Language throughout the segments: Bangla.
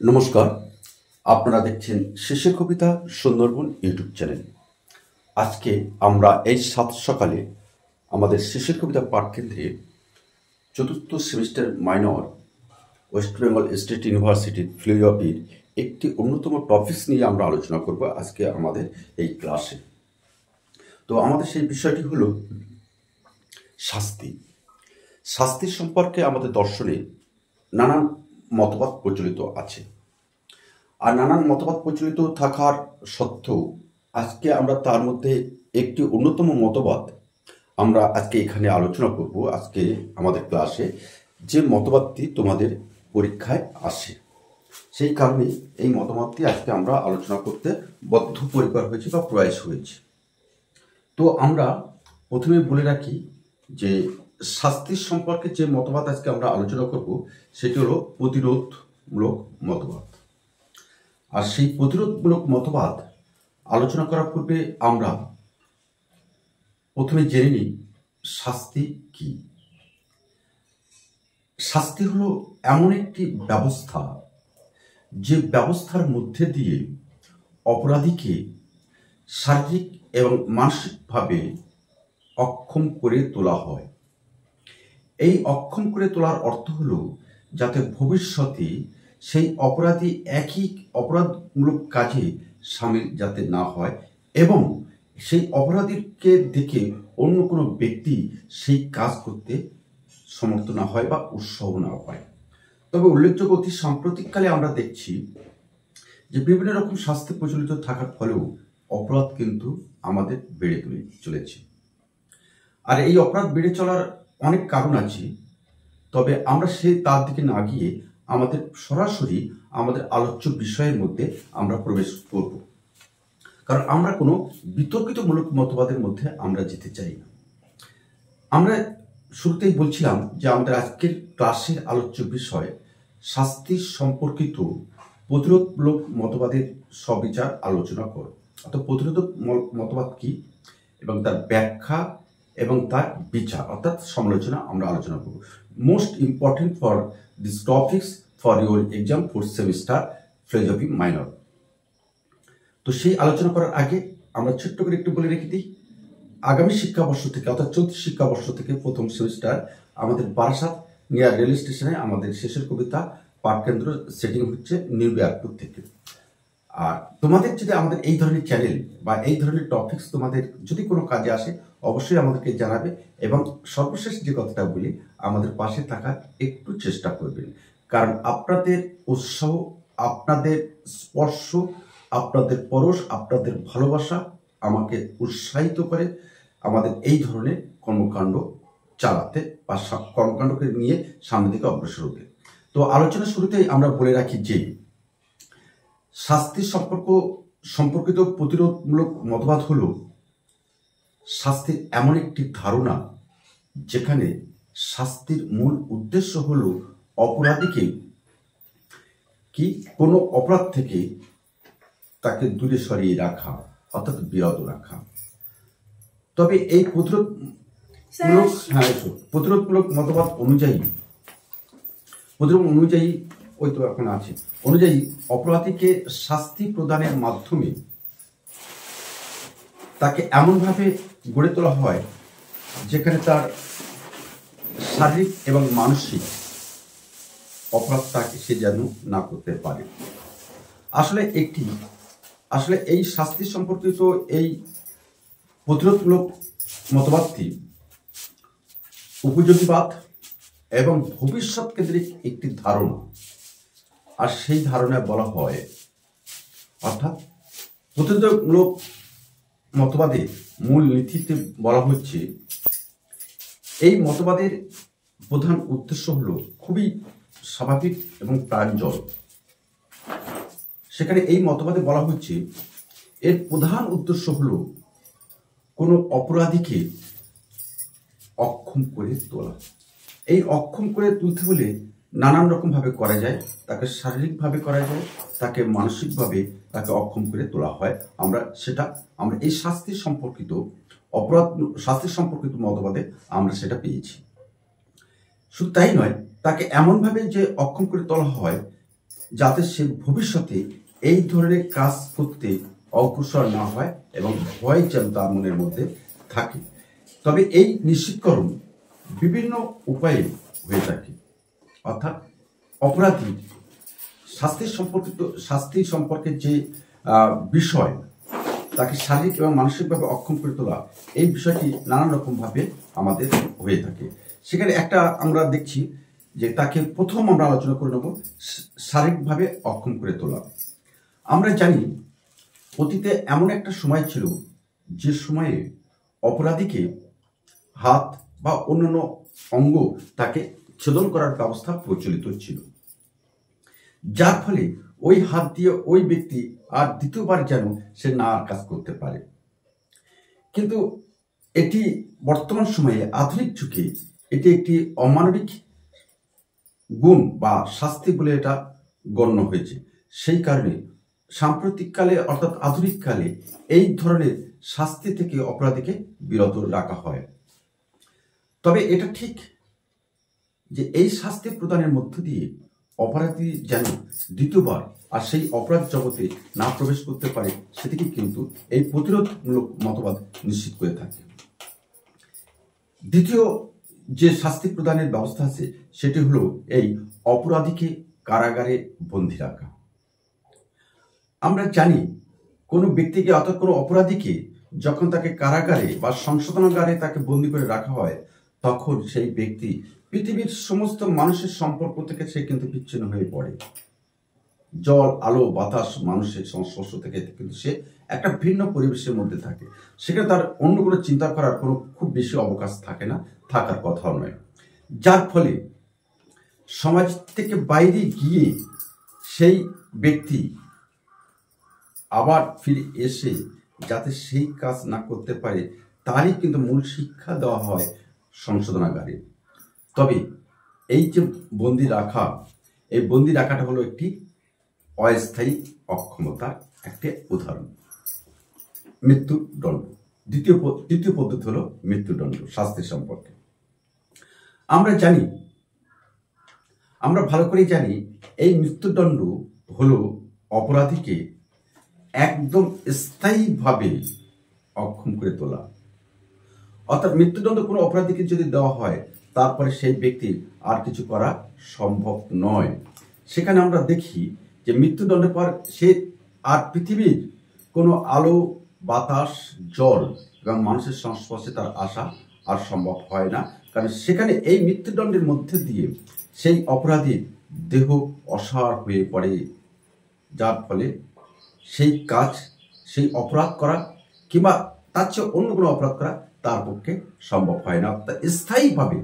নমস্কার, আপনারা দেখছেন শেষের কবিতা সুন্দরবন ইউটিউব চ্যানেল। আজকে আমরা এই সাত সকালে আমাদের শেষের কবিতা পাঠকেন্দ্রে চতুর্থ semester minor West Bengal state ইউনিভার্সিটির ফিলোজফির একটি অন্যতম টপিকস নিয়ে আমরা আলোচনা করব আজকে আমাদের এই ক্লাসে। তো আমাদের সেই বিষয়টি হলো শাস্তি। শাস্তি সম্পর্কে আমাদের দর্শনে নানান মতবাদ প্রচলিত আছে, আর নানান মতবাদ প্রচলিত থাকার সত্ত্বেও আজকে আমরা তার মধ্যে একটি অন্যতম মতবাদ আমরা আজকে এখানে আলোচনা করব। আজকে আমাদের ক্লাসে যে মতবাদটি তোমাদের পরীক্ষায় আসে, সেই কারণে এই মতবাদটি আজকে আমরা আলোচনা করতে বদ্ধপরিকর হয়েছে বা প্রয়াস হয়েছে। তো আমরা প্রথমে বলে রাখি যে শাস্তির সম্পর্কে যে মতবাদ আজকে আমরা আলোচনা করব সেটি হলো প্রতিরোধমূলক মতবাদ। আর সেই প্রতিরোধমূলক মতবাদ আলোচনা করার পূর্বে আমরা প্রথমে জেনে নিই শাস্তি কি। শাস্তি হলো এমন একটি ব্যবস্থা যে ব্যবস্থার মধ্যে দিয়ে অপরাধীকে শারীরিক এবং মানসিকভাবে অক্ষম করে তোলা হয়। এই অক্ষম করে তোলার অর্থ হলো যাতে ভবিষ্যতে সেই অপরাধী একই অপরাধমূলক কাজে সামিল যাতে না হয় এবং সেই অপরাধীকে দেখে অন্য কোনো ব্যক্তি সেই কাজ করতে সমর্থ না হয় বা উৎসাহ না পায়। তবে উল্লেখযোগ্য অতি সাম্প্রতিককালে আমরা দেখছি যে বিভিন্ন রকম শাস্তি প্রচলিত থাকার ফলেও অপরাধ কিন্তু আমাদের বেড়ে চলেছে। আর এই অপরাধ বেড়ে চলার অনেক কারণ আছে, তবে আমরা তার দিকে না গিয়ে আমাদের সরাসরি আমাদের আলোচ্য বিষয়ের মধ্যে আমরা প্রবেশ করব, কারণ আমরা কোনো বিতর্কিতমূলক মতবাদের মধ্যে আমরা যেতে চাই না। আমরা শুরুতেই বলছিলাম যে আমাদের আজকের ক্লাসের আলোচ্য বিষয় শাস্তি সম্পর্কিত প্রতিরোধমূলক মতবাদের সবিচার আলোচনা কর। অর্থাৎ প্রতিরোধ মতবাদ কি এবং তার ব্যাখ্যা এবং তার বিচার অর্থাৎ সমালোচনা আমরা আলোচনা করব। Most important for this topics for your exam fourth semester philosophy minor. তো সেই আলোচনা করার আগে আমরা ছোট্ট করে একটু বলে রেখে দিই, আগামী শিক্ষাবর্ষ থেকে অর্থাৎ চলতি শিক্ষাবর্ষ থেকে প্রথম সেমিস্টার আমাদের বারাসাত নিয়ার রেল স্টেশনে আমাদের শেষের কবিতা পাঠকেন্দ্র সেটিং হচ্ছে নিউ ব্যারাকপুর থেকে। আর তোমাদের যদি আমাদের এই ধরনের চ্যানেল বা এই ধরনের টপিকস তোমাদের যদি কোনো কাজে আসে অবশ্যই আমাদেরকে জানাবে, এবং সর্বশেষ যে কথাটা বলি, আমাদের পাশে থাকার একটু চেষ্টা করবেন, কারণ আপনাদের উৎসাহ, আপনাদের স্পর্শ, আপনাদের পরশ, আপনাদের ভালোবাসা আমাকে উৎসাহিত করে আমাদের এই ধরনের কর্মকাণ্ড চালাতে বা কর্মকাণ্ডকে নিয়ে সামনের দিকে অগ্রসর হতে। তো আলোচনা শুরুতেই আমরা বলে রাখি যে শাস্তির সম্পর্কিত প্রতিরোধমূলক মতবাদ হল শাস্তির এমন একটি ধারণা যেখানে শাস্তির মূল উদ্দেশ্য হল অপরাধীকে কোনো অপরাধ থেকে তাকে দূরে সরিয়ে রাখা অর্থাৎ বিরত রাখা। তবে এই প্রতিরোধমূলক মতবাদ অনুযায়ী ওই তো এখন আছে অনুযায়ী অপরাধীকে শাস্তি প্রদানের মাধ্যমে তাকে এমনভাবে গড়ে তোলা হয় যেখানে তার শারীরিক এবং মানসিক অপরাধ তাকে সে যেন না করতে পারে। আসলে এই শাস্তি সম্পর্কিত এই প্রতিরোধমূলক মতবাদটি উপযোগীবাদ এবং ভবিষ্যৎ কেন্দ্রিক একটি ধারণা। আর সেই ধারণায় বলা হয়, অর্থাৎ প্রতিরোধমূলক মতবাদের মূল নীতিতে বলা হচ্ছে এই মতবাদের প্রধান উদ্দেশ্য হলো খুবই স্বাভাবিক এবং প্রাঞ্জল। সেখানে এই মতবাদে বলা হচ্ছে এর প্রধান উদ্দেশ্য হলো কোনো অপরাধীকে অক্ষম করে তোলা। এই অক্ষম করে তুলতে হলে নানান রকম ভাবে করা যায়, তাকে শারীরিকভাবে করা যায়, তাকে মানসিকভাবে তাকে অক্ষম করে তোলা হয়। আমরা এই শাস্তি সম্পর্কিত মতবাদে আমরা সেটা পেয়েছি। শুধু তাই নয়, তাকে এমনভাবে যে অক্ষম করে তোলা হয় যাতে সে ভবিষ্যতে এই ধরনের কাজ করতে অগ্রসর না হয় এবং ভয় যেন তার মনের মধ্যে থাকে। তবে এই নিশ্চিতকরণ বিভিন্ন উপায়ে হয়ে থাকে, অর্থাৎ অপরাধী শাস্তি সম্পর্কে যে বিষয়, তাকে শারীরিক এবং মানসিকভাবে অক্ষম করে তোলা, এই বিষয়টি নানান রকমভাবে আমাদের হয়ে থাকে। সেখানে একটা আমরা দেখছি যে তাকে প্রথম আমরা আলোচনা করে নেব শারীরিকভাবে অক্ষম করে তোলা। আমরা জানি অতীতে এমন একটা সময় ছিল যে সময়ে অপরাধীকে হাত বা অন্যান্য অঙ্গ তাকে ছেদন করার ব্যবস্থা প্রচলিত ছিল, যার ফলে ওই হাত দিয়ে ওই ব্যক্তি আর দ্বিতীয়বার যেন সে না কাজ করতে পারে। কিন্তু এটি বর্তমান সময়ে আধুনিক যুগে এটি একটি অমানবিক গুণ বা শাস্তি বলে এটা গণ্য হয়েছে। সেই কারণে সাম্প্রতিককালে অর্থাৎ আধুনিক কালে এই ধরনের শাস্তি থেকে অপরাধীকে বিরত রাখা হয়। তবে এটা ঠিক যে এই শাস্তি প্রদানের মধ্য দিয়ে অপরাধী যেন দ্বিতীয়বার আর সেই অপরাধ জগতে না প্রবেশ করতে পারে, সেটিকে কিন্তু এই প্রতিরোধমূলক মতবাদ নিশ্চিত করে থাকে। দ্বিতীয় যে শাস্তি প্রদানের ব্যবস্থা আছে সেটি হলো এই অপরাধীকে কারাগারে বন্দী রাখা। আমরা জানি কোনো ব্যক্তিকে অর্থাৎ কোনো অপরাধীকে যখন তাকে কারাগারে বা সংশোধনাগারে তাকে বন্দী করে রাখা হয়, তখন সেই ব্যক্তি পৃথিবীর সমস্ত মানুষের সম্পর্ক থেকে সে কিন্তু বিচ্ছিন্ন হয়ে পড়ে। জল, আলো, বাতাস, মানুষের সংস্পর্শ থেকে কিন্তু সে একটা ভিন্ন পরিবেশের মধ্যে থাকে। সেখানে তার অন্য কোনো চিন্তা করার কোনো খুব বেশি অবকাশ থাকে না, থাকার কথাও নয়। যার ফলে সমাজ থেকে বাইরে গিয়ে সেই ব্যক্তি আবার ফিরে এসে যাতে সেই কাজ না করতে পারে, তারই কিন্তু মূল শিক্ষা দেওয়া হয় সংশোধনাগারে। তবে এই যে বন্দি রাখা, এই বন্দি রাখাটা হলো একটি অস্থায়ী অক্ষমতার একটি উদাহরণ। মৃত্যুদণ্ড দ্বিতীয় পদ্ধতি হলো মৃত্যুদণ্ড শাস্তি সম্পর্কে। আমরা ভালো করেই জানি এই মৃত্যুদণ্ড হলো অপরাধীকে একদম স্থায়ীভাবে অক্ষম করে তোলা। অর্থাৎ মৃত্যুদণ্ড কোনো অপরাধীকে যদি দেওয়া হয়, তারপরে সেই ব্যক্তির আর কিছু করা সম্ভব নয়। সেখানে আমরা দেখি যে মৃত্যুদণ্ডের পর সে আর পৃথিবীর কোনো আলো, বাতাস, জল এবং মানুষের সংস্পর্শে তার আসা আর সম্ভব হয় না। কারণ সেখানে এই মৃত্যুদণ্ডের মধ্যে দিয়ে সেই অপরাধীর দেহ অসাড় হয়ে পড়ে, যার ফলে সেই কাজ, সেই অপরাধ করা কিংবা তার চেয়ে অন্য কোনো অপরাধ করা তার পক্ষে সম্ভব হয় না। স্থায়ীভাবে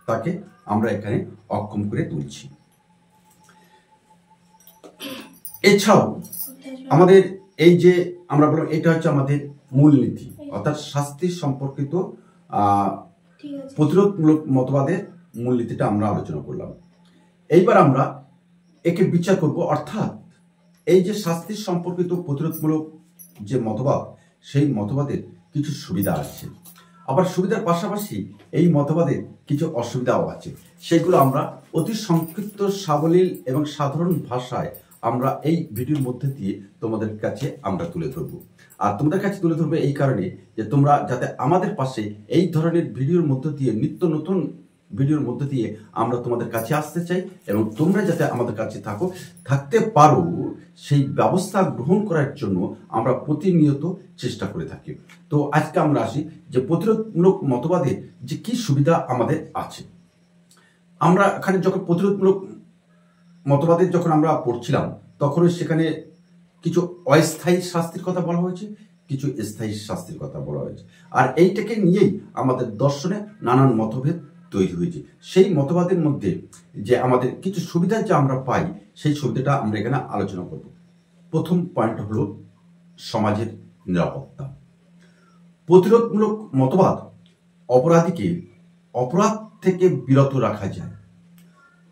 তাকে আমরা এখানে অক্ষম করে তুলছি। এছাড়াও আমাদের এই যে আমরা বললাম, এটা হচ্ছে আমাদের মূলনীতি, অর্থাৎ শাস্তি সম্পর্কিত প্রতিরোধমূলক মতবাদের মূলনীতিটা আমরা আলোচনা করলাম। এইবার আমরা একে বিচার করব, অর্থাৎ এই যে শাস্তি সম্পর্কিত প্রতিরোধমূলক যে মতবাদ, সেই মতবাদের কিছু সুবিধা আছে, আবার সুবিধার পাশাপাশি এই মতবাদের কিছু অসুবিধাও আছে। সেগুলো আমরা অতি সংক্ষিপ্ত, সাবলীল এবং সাধারণ ভাষায় আমরা এই ভিডিওর মধ্যে দিয়ে তোমাদের কাছে আমরা তুলে ধরবো। আর তোমাদের কাছে তুলে ধরবো এই কারণে যে তোমরা যাতে আমাদের পাশে এই ধরনের ভিডিওর মধ্য দিয়ে, নিত্য নতুন ভিডিওর মধ্য দিয়ে আমরা তোমাদের কাছে আসতে চাই এবং তোমরা যাতে আমাদের কাছে থাকতে পারো, সেই ব্যবস্থা গ্রহণ করার জন্য আমরা প্রতিনিয়ত চেষ্টা করে থাকি। তো আজকে আমরা আসি যে প্রতিরোধমূলক মতবাদের যে কি সুবিধা আমাদের আছে। আমরা এখানে যখন প্রতিরোধমূলক মতবাদের যখন আমরা পড়ছিলাম, তখন সেখানে কিছু অস্থায়ী শাস্তির কথা বলা হয়েছে, কিছু স্থায়ী শাস্তির কথা বলা হয়েছে। আর এইটাকে নিয়েই আমাদের দর্শনে নানান মতভেদ তৈরি হয়েছে। সেই মতবাদের মধ্যে যে আমাদের কিছু সুবিধা যে আমরা পাই, সেই সুবিধাটা আমরা এখানে আলোচনা করব। প্রথম পয়েন্ট হলো সমাজের নিরাপত্তা। প্রতিরোধমূলক মতবাদ অপরাধীকে অপরাধ থেকে বিরত রাখা যায়।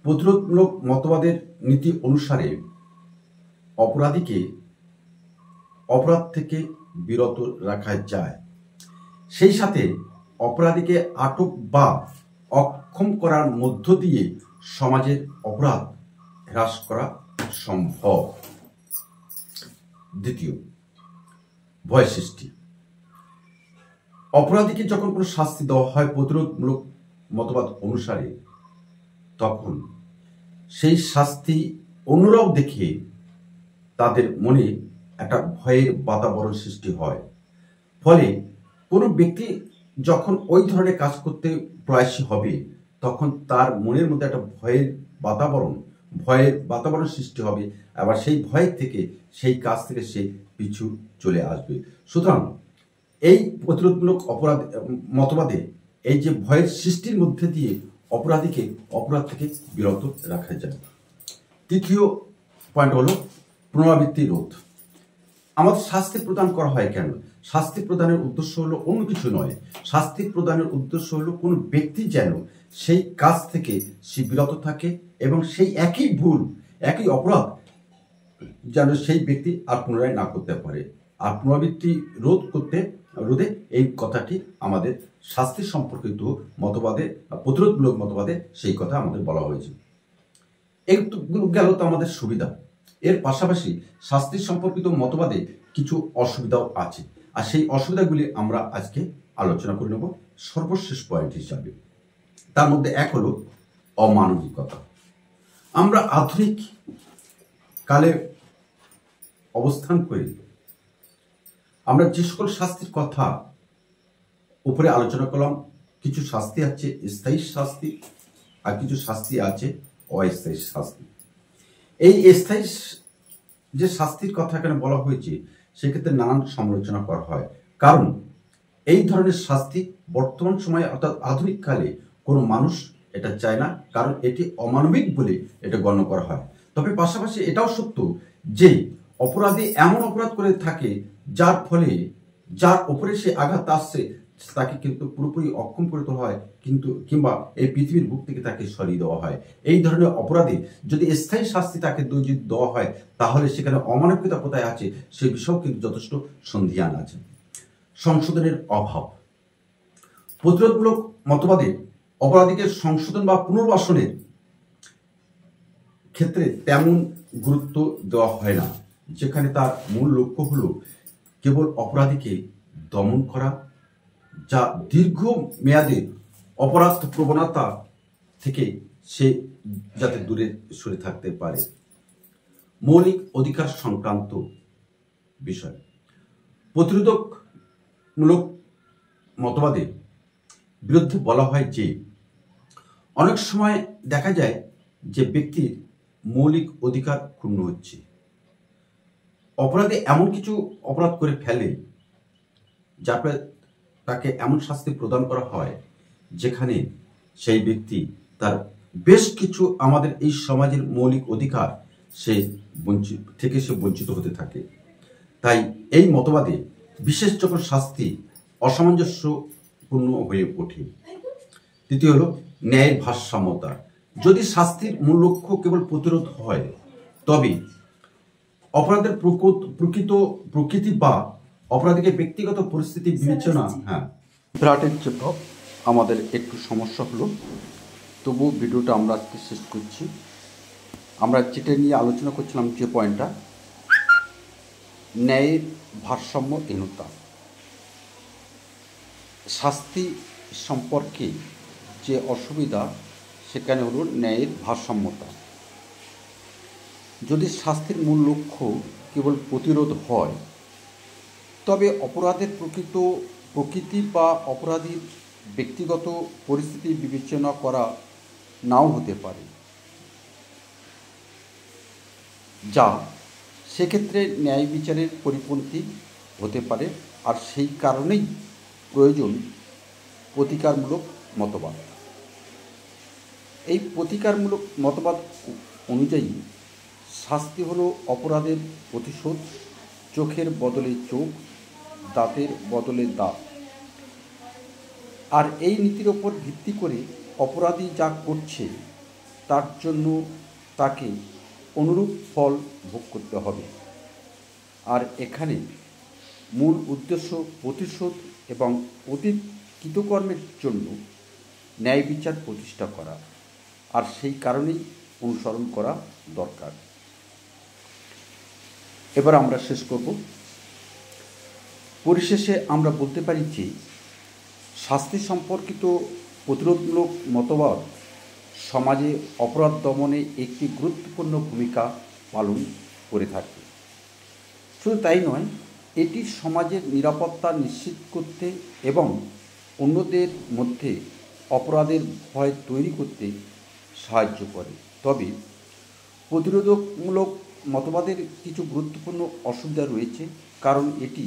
প্রতিরোধমূলক মতবাদের নীতি অনুসারে অপরাধীকে অপরাধ থেকে বিরত রাখা যায়, সেই সাথে অপরাধীকে আটক বা অক্ষম করার মধ্য দিয়ে সমাজের অপরাধ হ্রাস করা সম্ভব। দ্বিতীয়, ভয় সৃষ্টি। অপরাধীকে যখন কোনো শাস্তি দেওয়া হয় প্রতিরোধমূলক মতবাদ অনুসারে, তখন সেই শাস্তি অন্যরাও দেখে তাদের মনে একটা ভয়ের বাতাবরণ সৃষ্টি হয়। ফলে কোনো ব্যক্তি যখন ওই ধরনের কাজ করতে প্রয়াসী হবে, তখন তার মনের মধ্যে একটা ভয়ের বাতাবরণ সৃষ্টি হবে। আবার সেই ভয় থেকে, সেই কাজ থেকে সে পিছু চলে আসবে। সুতরাং এই প্রতিরোধমূলক মতবাদে এই যে ভয়ের সৃষ্টির মধ্যে দিয়ে অপরাধীকে অপরাধ থেকে বিরত রাখা যায়। তৃতীয় পয়েন্ট হলো পুনরাবৃত্তি রোধ। আমাদের শাস্তি প্রদান করা হয় কেন? শাস্তি প্রদানের উদ্দেশ্য হলো অন্য কিছু নয়। শাস্তি প্রদানের উদ্দেশ্য হলো কোনো ব্যক্তি যেন সেই কাজ থেকে সে বিরত থাকে এবং সেই একই ভুল, একই অপরাধ যেন সেই ব্যক্তি আর পুনরায় না করতে পারে। আর পুনরাবৃত্তি রোধে এই কথাটি আমাদের শাস্তি সম্পর্কিত মতবাদে, প্রতিরোধমূলক মতবাদে সেই কথা আমাদের বলা হয়েছে। এইগুলো গেল তো আমাদের সুবিধা। এর পাশাপাশি শাস্তি সম্পর্কিত মতবাদে কিছু অসুবিধাও আছে, আর সেই অসুবিধাগুলি আমরা আজকে আলোচনা করে নেব সর্বশেষ পয়েন্ট হিসাবে। তার মধ্যে এক হলো অমানবিকতা। আমরা আধুনিক কালে অবস্থান করে আমরা যে সকল শাস্তির কথা উপরে আলোচনা করলাম, কিছু শাস্তি আছে স্থায়ী শাস্তি, আর কিছু শাস্তি আছে অস্থায়ী শাস্তি। এই স্থায়ী যে শাস্তির কথা এখানে বলা হয়েছে, সেক্ষেত্রে নানান সমালোচনা করা হয়, কারণ এই ধরনের শাস্তি বর্তমান সময়ে অর্থাৎ আধুনিক কালে কোনো মানুষ এটা চায় না, কারণ এটি অমানবিক বলে এটা গণ্য করা হয়। তবে পাশাপাশি এটাও সত্য যে অপরাধী এমন অপরাধ করে থাকে যার ফলে যার উপরে সে আঘাত আসছে তাকে কিন্তু পুরোপুরি অক্ষম করে তোলা হয়, কিংবা এই পৃথিবীর বুক থেকে তাকে সরিয়ে দেওয়া হয়। এই ধরনের অপরাধী যদি স্থায়ী শাস্তি তাকে যদি দেওয়া হয়, তাহলে সেখানে অমানবিকতা কোথায় আছে সে বিষয়েও কিন্তু যথেষ্ট সন্দিহান আছে। সংশোধনের অভাব। প্রতিরোধমূলক মতবাদে অপরাধীকে সংশোধন বা পুনর্বাসনের ক্ষেত্রে তেমন গুরুত্ব দেওয়া হয় না, যেখানে তার মূল লক্ষ্য হলো কেবল অপরাধীকে দমন করা, যা দীর্ঘ মেয়াদে অপরাধ প্রবণতা থেকে সে যাতে দূরে সরে থাকতে পারে। মৌলিক অধিকার সংক্রান্ত বিষয়। প্রতিরোধমূলক মতবাদের বিরুদ্ধে বলা হয় যে অনেক সময় দেখা যায় যে ব্যক্তির মৌলিক অধিকার ক্ষুণ্ণ হচ্ছে। অপরাধী এমন কিছু অপরাধ করে ফেলে যার ফলে তাকে এমন শাস্তি প্রদান করা হয় যেখানে সেই ব্যক্তি তার বেশ কিছু আমাদের এই সমাজের মৌলিক অধিকার সে বঞ্চিত হতে থাকে। তাই এই মতবাদে বিশেষ যখন শাস্তি অসামঞ্জস্যপূর্ণ হয়ে ওঠে। তৃতীয় হলো ন্যায়ের ভারসাম্যতা। যদি শাস্তির মূল লক্ষ্য কেবল প্রতিরোধ হয়, তবে অপরাধের প্রকৃতি বা অপরাধীকে ব্যক্তিগত পরিস্থিতি বিবেচনা বিরাটের জন্য আমাদের একটু সমস্যা হলো, তবু ভিডিওটা আমরা আজকে শেষ করছি। আমরা যেটা নিয়ে আলোচনা করছিলাম, যে পয়েন্টটা, ন্যায়ের ভারসাম্যহীনতা। শাস্তি সম্পর্কে যে অসুবিধা সেখানে হলো ন্যায়ের ভারসাম্যতা। যদি শাস্তির মূল লক্ষ্য কেবল প্রতিরোধ হয়, তবে অপরাধের প্রকৃতি বা অপরাধীর ব্যক্তিগত পরিস্থিতি বিবেচনা করা নাও হতে পারে, যা সেক্ষেত্রে ন্যায় বিচারের পরিপন্থী হতে পারে। আর সেই কারণেই প্রয়োজন প্রতিকারমূলক মতবাদ। এই প্রতিকারমূলক মতবাদ অনুযায়ী শাস্তি হলো অপরাধের প্রতিশোধ, চোখের বদলে চোখ, দাঁতের বদলে দাঁত। আর এই নীতির ওপর ভিত্তি করে অপরাধী যা করছে তার জন্য তাকে অনুরূপ ফল ভোগ করতে হবে। আর এখানে মূল উদ্দেশ্য প্রতিশোধ এবং অতীত কৃতকর্মের জন্য ন্যায় বিচার প্রতিষ্ঠা করা। আর সেই কারণেই অনুসরণ করা দরকার। এবার আমরা শেষ করব। পরিশেষে আমরা বলতে পারি যে শাস্তি সম্পর্কিত প্রতিরোধমূলক মতবাদ সমাজে অপরাধ দমনে একটি গুরুত্বপূর্ণ ভূমিকা পালন করে থাকে। শুধু তাই নয়, এটি সমাজের নিরাপত্তা নিশ্চিত করতে এবং অন্যদের মধ্যে অপরাধের ভয় তৈরি করতে সাহায্য করে। তবে প্রতিরোধমূলক মতবাদের কিছু গুরুত্বপূর্ণ অসুবিধা রয়েছে, কারণ এটি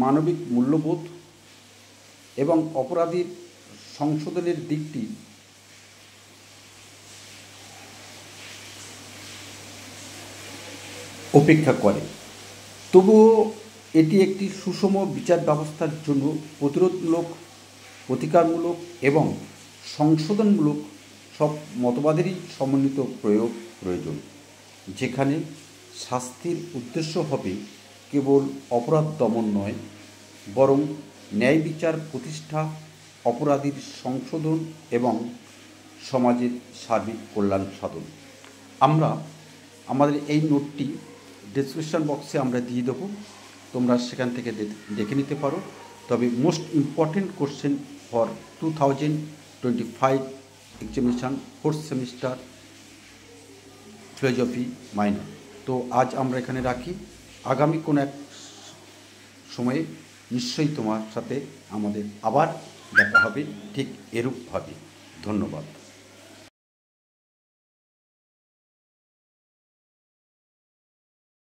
মানবিক মূল্যবোধ এবং অপরাধীর সংশোধনের দিকটি উপেক্ষা করে। তবুও এটি একটি সুষম বিচার ব্যবস্থার জন্য প্রতিরোধমূলক, প্রতিকারমূলক এবং সংশোধনমূলক সব মতবাদেরই সমন্বিত প্রয়োগ প্রয়োজন, যেখানে শাস্তির উদ্দেশ্য হবে কেবল অপরাধ দমন নয়, বরং ন্যায় বিচার প্রতিষ্ঠা, অপরাধীর সংশোধন এবং সমাজের সার্বিক কল্যাণ সাধন। আমরা আমাদের এই নোটটি ডেসক্রিপশন বক্সে আমরা দিয়ে দেবো, তোমরা সেখান থেকে দেখে নিতে পারো। তবে most important question for 2025 examination 4th semester philosophy minor. তো আজ আমরা এখানে রাখি। আগামী কোনো এক সময়ে নিশ্চয়ই তোমার সাথে আমাদের আবার দেখা হবে ঠিক এরূপভাবে। ধন্যবাদ।